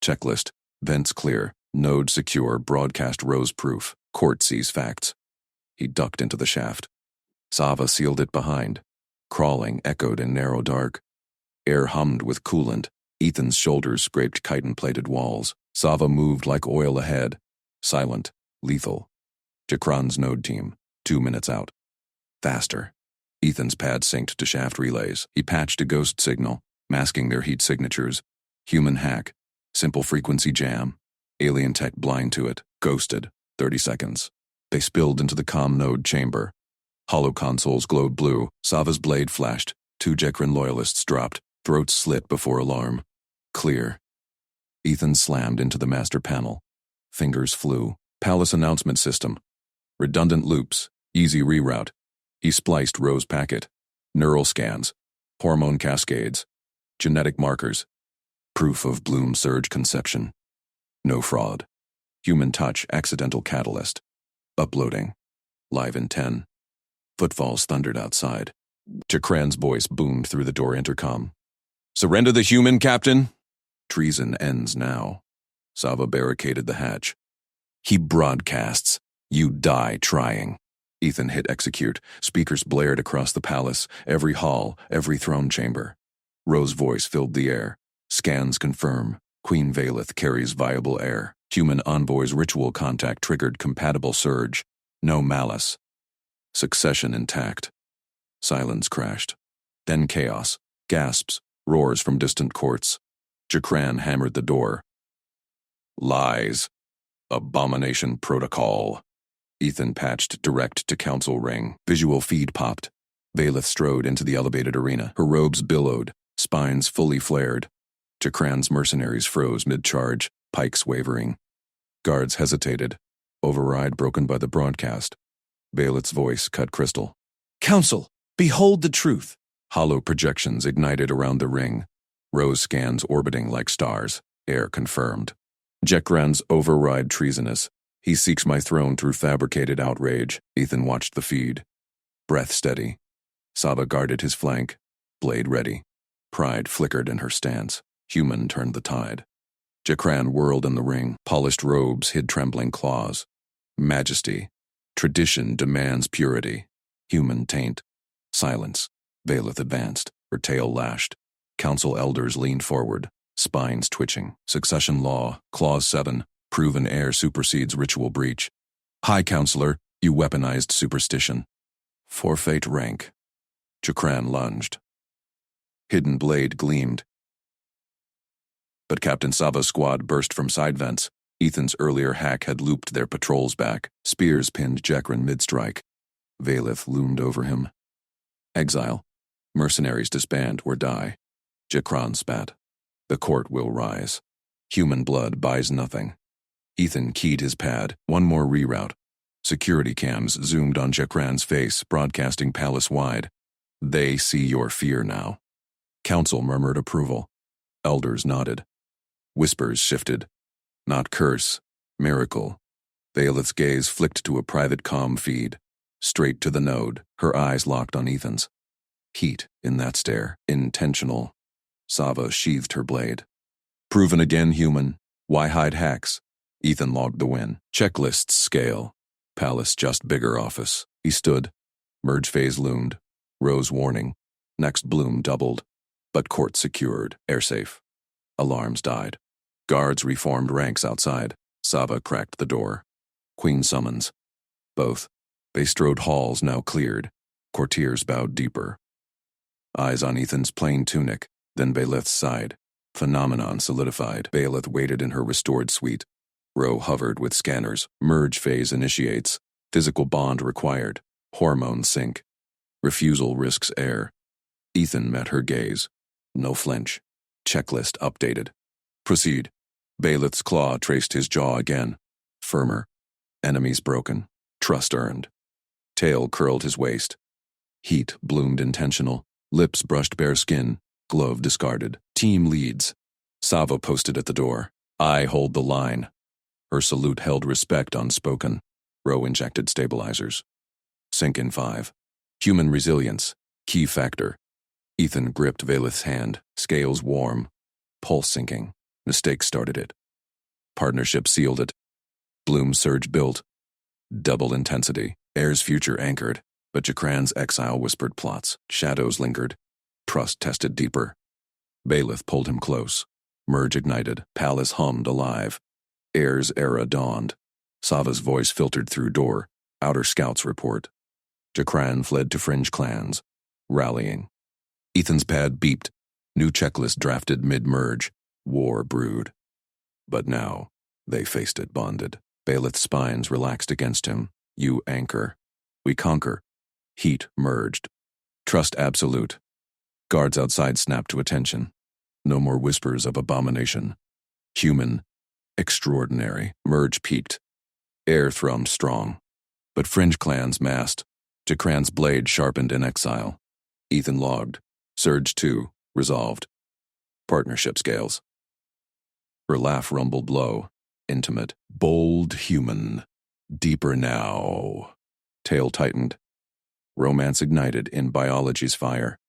Checklist. Vents clear. Node secure. Broadcast rose proof. Court sees facts. He ducked into the shaft. Sava sealed it behind. Crawling echoed in narrow dark. Air hummed with coolant. Ethan's shoulders scraped chitin-plated walls. Sava moved like oil ahead. Silent. Lethal. Jakran's node team. 2 minutes out. Faster. Ethan's pad synced to shaft relays. He patched a ghost signal, masking their heat signatures. Human hack. Simple frequency jam. Alien tech blind to it. Ghosted. 30 seconds. They spilled into the comm node chamber. Hollow consoles glowed blue. Sava's blade flashed. 2 Jakran loyalists dropped. Throats slit before alarm. Clear. Ethan slammed into the master panel. Fingers flew. Palace announcement system. Redundant loops. Easy reroute. He spliced Row's packet. Neural scans. Hormone cascades. Genetic markers. Proof of bloom surge conception. No fraud. Human touch accidental catalyst. Uploading. Live in 10. Footfalls thundered outside. Jakran's voice boomed through the door intercom. Surrender the human, Captain? Treason ends now. Sava barricaded the hatch. He broadcasts. You die trying. Ethan hit execute. Speakers blared across the palace, every hall, every throne chamber. Ro's voice filled the air. Scans confirm. Queen Valeth carries viable heir. Human envoy's ritual contact triggered compatible surge. No malice. Succession intact. Silence crashed. Then chaos. Gasps. Roars from distant courts. Jakran hammered the door. Lies. Abomination protocol. Ethan patched direct to council ring. Visual feed popped. Valeth strode into the elevated arena. Her robes billowed. Spines fully flared. Jakran's mercenaries froze mid-charge, pikes wavering. Guards hesitated. Override broken by the broadcast. Valeth's voice cut crystal. Council, behold the truth. Hollow projections ignited around the ring. Rose scans orbiting like stars. Air confirmed. Jakran's override treasonous. He seeks my throne through fabricated outrage. Ethan watched the feed. Breath steady. Saba guarded his flank. Blade ready. Pride flickered in her stance. Human turned the tide. Jakran whirled in the ring. Polished robes hid trembling claws. Majesty. Tradition demands purity. Human taint. Silence. Valeth advanced. Her tail lashed. Council elders leaned forward. Spines twitching. Succession law. Clause 7. Proven heir supersedes ritual breach. High Counselor, you weaponized superstition. Forfeit rank. Jakran lunged. Hidden blade gleamed. But Captain Sava's squad burst from side vents. Ethan's earlier hack had looped their patrols back. Spears pinned Jakran mid-strike. Valeth loomed over him. Exile. Mercenaries disband or die. Jakran spat. The court will rise. Human blood buys nothing. Ethan keyed his pad. One more reroute. Security cams zoomed on Jakran's face, broadcasting palace-wide. They see your fear now. Council murmured approval. Elders nodded. Whispers shifted. Not curse. Miracle. Valeth's gaze flicked to a private comm feed. Straight to the node, her eyes locked on Ethan's. Heat in that stare. Intentional. Sava sheathed her blade. Proven again, human. Why hide hacks? Ethan logged the win. Checklists scale. Palace just bigger office. He stood. Merge phase loomed. Rose warning. Next bloom doubled. But court secured. Air safe. Alarms died. Guards reformed ranks outside. Sava cracked the door. Queen summons. Both. They strode halls now cleared. Courtiers bowed deeper. Eyes on Ethan's plain tunic, then Valeth's side. Phenomenon solidified. Valeth waited in her restored suite. Ro hovered with scanners. Merge phase initiates. Physical bond required. Hormone sync. Refusal risks air. Ethan met her gaze. No flinch. Checklist updated. Proceed. Valeth's claw traced his jaw again. Firmer. Enemies broken. Trust earned. Tail curled his waist. Heat bloomed intentional. Lips brushed bare skin. Glove discarded. Team leads. Sava posted at the door. I hold the line. Her salute held respect unspoken. Ro injected stabilizers. Sync in 5. Human resilience. Key factor. Ethan gripped Valeth's hand. Scales warm. Pulse sinking. Mistake started it. Partnership sealed it. Bloom surge built. Double intensity. Air's future anchored. But Jakran's exile whispered plots. Shadows lingered. Trust tested deeper. Valeth pulled him close. Merge ignited. Palace hummed alive. Air's era dawned. Sava's voice filtered through door. Outer scouts report. Jakran fled to fringe clans. Rallying. Ethan's pad beeped. New checklist drafted mid-merge. War brewed. But now, they faced it bonded. Valeth's spines relaxed against him. You anchor. We conquer. Heat merged. Trust absolute. Guards outside snapped to attention. No more whispers of abomination. Human. Extraordinary. Merge peaked. Air thrummed strong. But fringe clans massed. Jakran's blade sharpened in exile. Ethan logged. Surge 2. Resolved. Partnership scales. Her laugh rumbled low. Intimate. Bold human. Deeper now. Tail tightened. Romance ignited in biology's fire.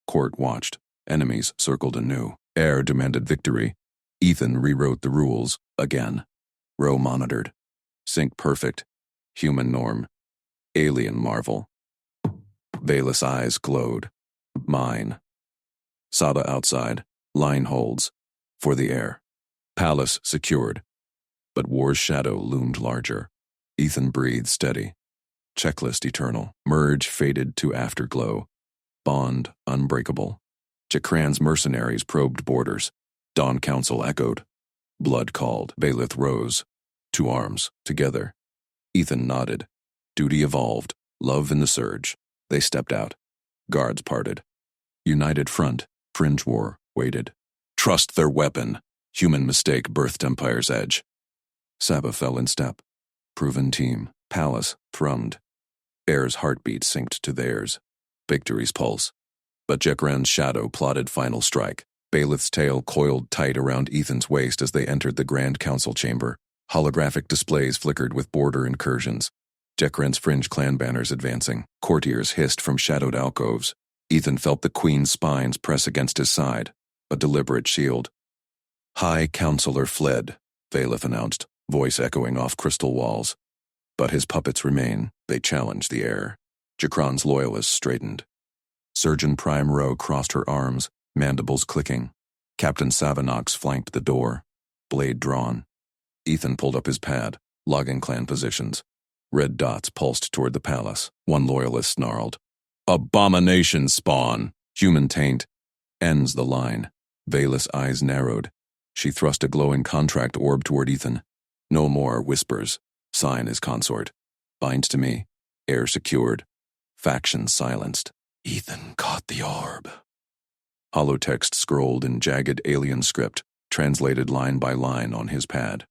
Court watched. Enemies circled anew. Air demanded victory. Ethan rewrote the rules again. Ro monitored. Sync perfect. Human norm. Alien marvel. Veilous eyes glowed. Mine. Sada outside. Line holds. For the air. Palace secured. But war's shadow loomed larger. Ethan breathed steady. Checklist eternal. Merge faded to afterglow. Bond unbreakable. Jakran's mercenaries probed borders. Dawn Council echoed. Blood called. Baelith rose. To arms. Together. Ethan nodded. Duty evolved. Love in the surge. They stepped out. Guards parted. United front. Fringe war waited. Trust their weapon. Human mistake birthed Empire's edge. Saba fell in step. Proven team. Palace thrummed. Air's heartbeat synced to theirs. Victory's pulse. But Jakran's shadow plotted final strike. Baelith's tail coiled tight around Ethan's waist as they entered the Grand Council chamber. Holographic displays flickered with border incursions. Jakran's fringe clan banners advancing. Courtiers hissed from shadowed alcoves. Ethan felt the queen's spines press against his side. A deliberate shield. High Counselor fled, Baelith announced, voice echoing off crystal walls. But his puppets remain. They challenge the air. Jakran's loyalists straightened. Surgeon Prime Ro crossed her arms, mandibles clicking. Captain Savanox flanked the door, blade drawn. Ethan pulled up his pad, logging clan positions. Red dots pulsed toward the palace. One loyalist snarled. Abomination spawn! Human taint. Ends the line. Veilous eyes narrowed. She thrust a glowing contract orb toward Ethan. No more whispers. Sign his consort. Bind to me. Air secured. Faction silenced. Ethan caught the orb. Holotext scrolled in jagged alien script, translated line by line on his pad.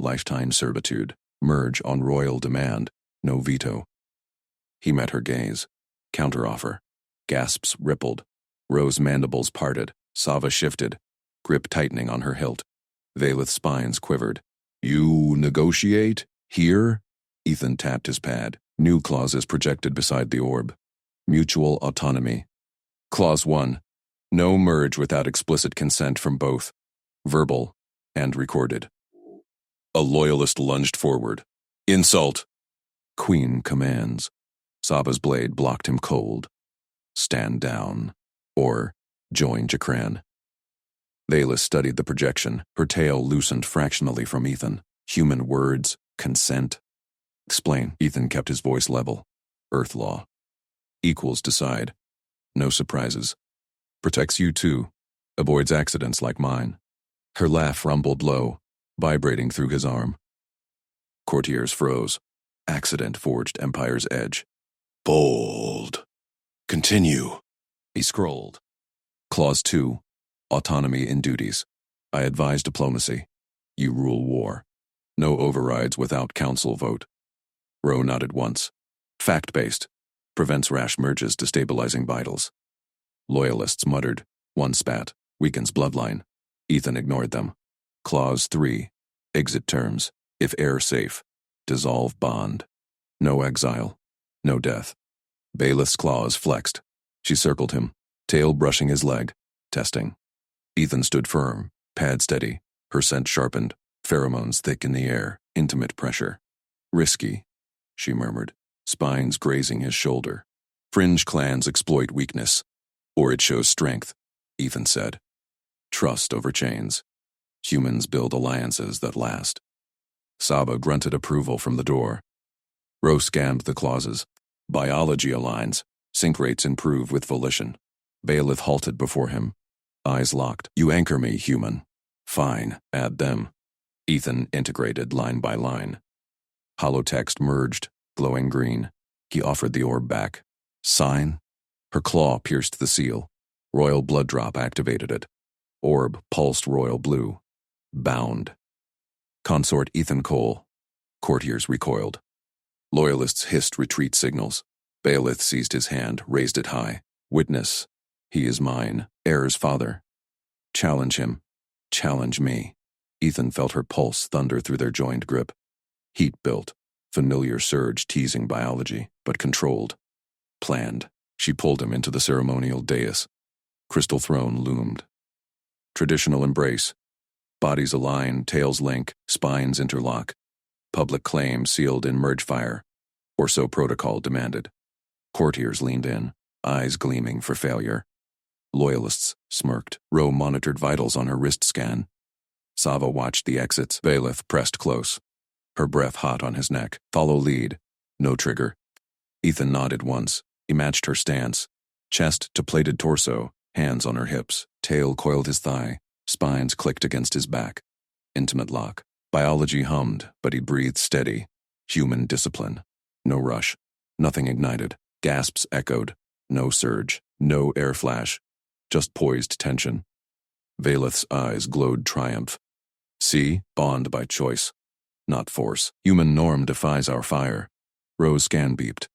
Lifetime servitude. Merge on royal demand. No veto. He met her gaze. Counteroffer. Gasps rippled. Ro's mandibles parted. Sava shifted. Grip tightening on her hilt. Veilith's spines quivered. You negotiate? Here? Ethan tapped his pad. New clauses projected beside the orb. Mutual autonomy. Clause 1. No merge without explicit consent from both. Verbal and recorded. A loyalist lunged forward. Insult! Queen commands. Saba's blade blocked him cold. Stand down. Or join Jakran. Veilith studied the projection. Her tail loosened fractionally from Ethan. Human words. Consent. Explain. Ethan kept his voice level. Earth law. Equals decide. No surprises. Protects you too. Avoids accidents like mine. Her laugh rumbled low, vibrating through his arm. Courtiers froze. Accident forged Empire's edge. Bold. Continue. He scrolled. Clause 2. Autonomy in duties. I advise diplomacy. You rule war. No overrides without council vote. Ro nodded once. Fact-based. Prevents rash merges destabilizing vitals. Loyalists muttered. One spat. Weakens bloodline. Ethan ignored them. Clause 3. Exit terms. If air safe. Dissolve bond. No exile. No death. Baelith's claws flexed. She circled him, tail brushing his leg. Testing. Ethan stood firm, pad steady. Her scent sharpened. Pheromones thick in the air. Intimate pressure. Risky, she murmured, spines grazing his shoulder. Fringe clans exploit weakness. Or it shows strength, Ethan said. Trust over chains. Humans build alliances that last. Saba grunted approval from the door. Ro scanned the clauses. Biology aligns. Sync rates improve with volition. Baelith halted before him. Eyes locked. You anchor me, human. Fine, add them. Ethan integrated line by line. Holotext merged, glowing green. He offered the orb back. Sign? Her claw pierced the seal. Royal blood drop activated it. Orb pulsed royal blue. Bound. Consort Ethan Cole. Courtiers recoiled. Loyalists hissed retreat signals. Baelith seized his hand, raised it high. Witness. He is mine, heir's father. Challenge him. Challenge me. Ethan felt her pulse thunder through their joined grip. Heat built. Familiar surge teasing biology, but controlled. Planned. She pulled him into the ceremonial dais. Crystal throne loomed. Traditional embrace. Bodies align, tails link, spines interlock. Public claim sealed in merge fire, or so protocol demanded. Courtiers leaned in, eyes gleaming for failure. Loyalists smirked. Ro monitored vitals on her wrist scan. Sava watched the exits. Valeth pressed close, her breath hot on his neck. Follow lead. No trigger. Ethan nodded once. He matched her stance. Chest to plated torso, hands on her hips. Tail coiled his thigh. Spines clicked against his back. Intimate lock. Biology hummed, but he breathed steady. Human discipline. No rush. Nothing ignited. Gasps echoed. No surge. No air flash. Just poised tension. Valeth's eyes glowed triumph. See? Bond by choice. Not force. Human norm defies our fire. Rose scan beeped.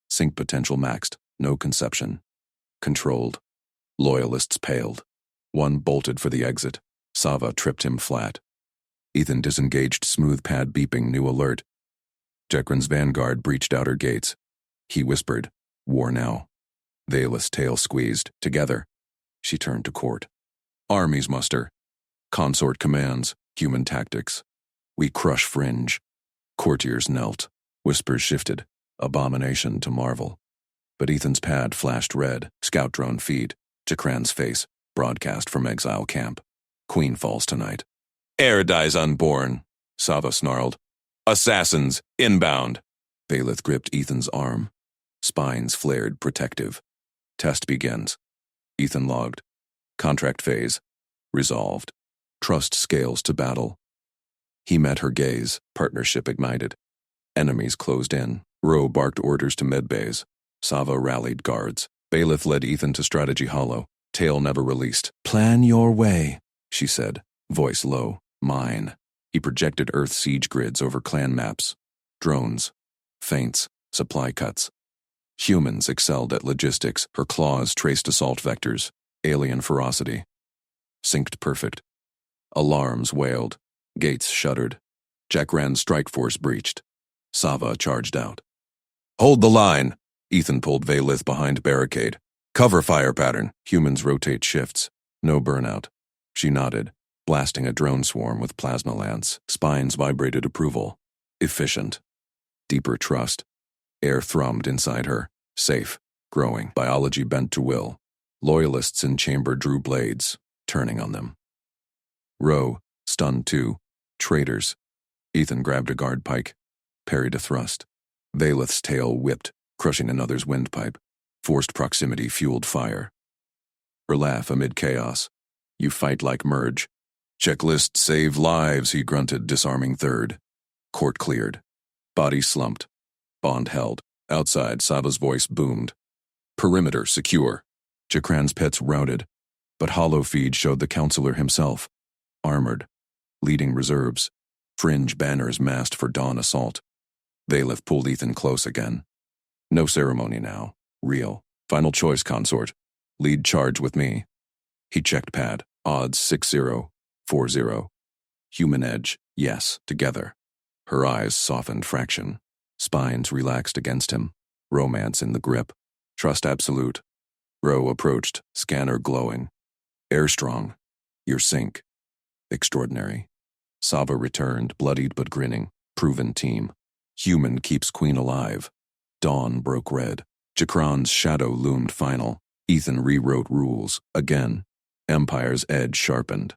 Sync potential maxed. No conception. Controlled. Loyalists paled. One bolted for the exit. Sava tripped him flat. Ethan disengaged smooth pad beeping new alert. Jekran's vanguard breached outer gates. He whispered, "War now." Valeth's tail squeezed. Together. She turned to court. Armies muster. Consort commands. Human tactics. We crush fringe. Courtiers knelt. Whispers shifted. Abomination to marvel. But Ethan's pad flashed red. Scout drone feed. Jekran's face. Broadcast from exile camp. Queen falls tonight. Heir dies unborn. Sava snarled. Assassins, inbound. Valeth gripped Ethan's arm. Spines flared protective. Test begins. Ethan logged. Contract phase. Resolved. Trust scales to battle. He met her gaze. Partnership ignited. Enemies closed in. Ro barked orders to medbays. Sava rallied guards. Valeth led Ethan to strategy hollow. Tail never released. Plan your way, she said, voice low. Mine. He projected Earth siege grids over clan maps. Drones. Feints. Supply cuts. Humans excelled at logistics. Her claws traced assault vectors. Alien ferocity. Synced perfect. Alarms wailed. Gates shuddered. Jekran's strike force breached. Sava charged out. Hold the line! Ethan pulled Valeth behind barricade. Cover fire pattern. Humans rotate shifts. No burnout. She nodded, blasting a drone swarm with plasma lance. Spines vibrated approval. Efficient. Deeper trust. Air thrummed inside her. Safe. Growing. Biology bent to will. Loyalists in chamber drew blades, turning on them. Ro, stunned too. Traitors. Ethan grabbed a guard pike, parried a thrust. Valeth's tail whipped, crushing another's windpipe. Forced proximity fueled fire. Her laugh amid chaos. You fight like merge. Checklist save lives, he grunted, disarming third. Court cleared. Body slumped. Bond held. Outside, Sava's voice boomed. Perimeter secure. Jekran's pets routed, but hollow feed showed the counselor himself. Armored. Leading reserves. Fringe banners massed for dawn assault. Valeth pulled Ethan close again. No ceremony now. Real. Final choice, consort. Lead charge with me. He checked pad. Odds 6-0, 4-0. Human edge. Yes. Together. Her eyes softened fraction. Spines relaxed against him. Romance in the grip. Trust absolute. Ro approached, scanner glowing. Air strong. Your sync. Extraordinary. Sava returned, bloodied but grinning. Proven team. Human keeps queen alive. Dawn broke red. Jekran's shadow loomed final. Ethan rewrote rules. Again. Empire's edge sharpened.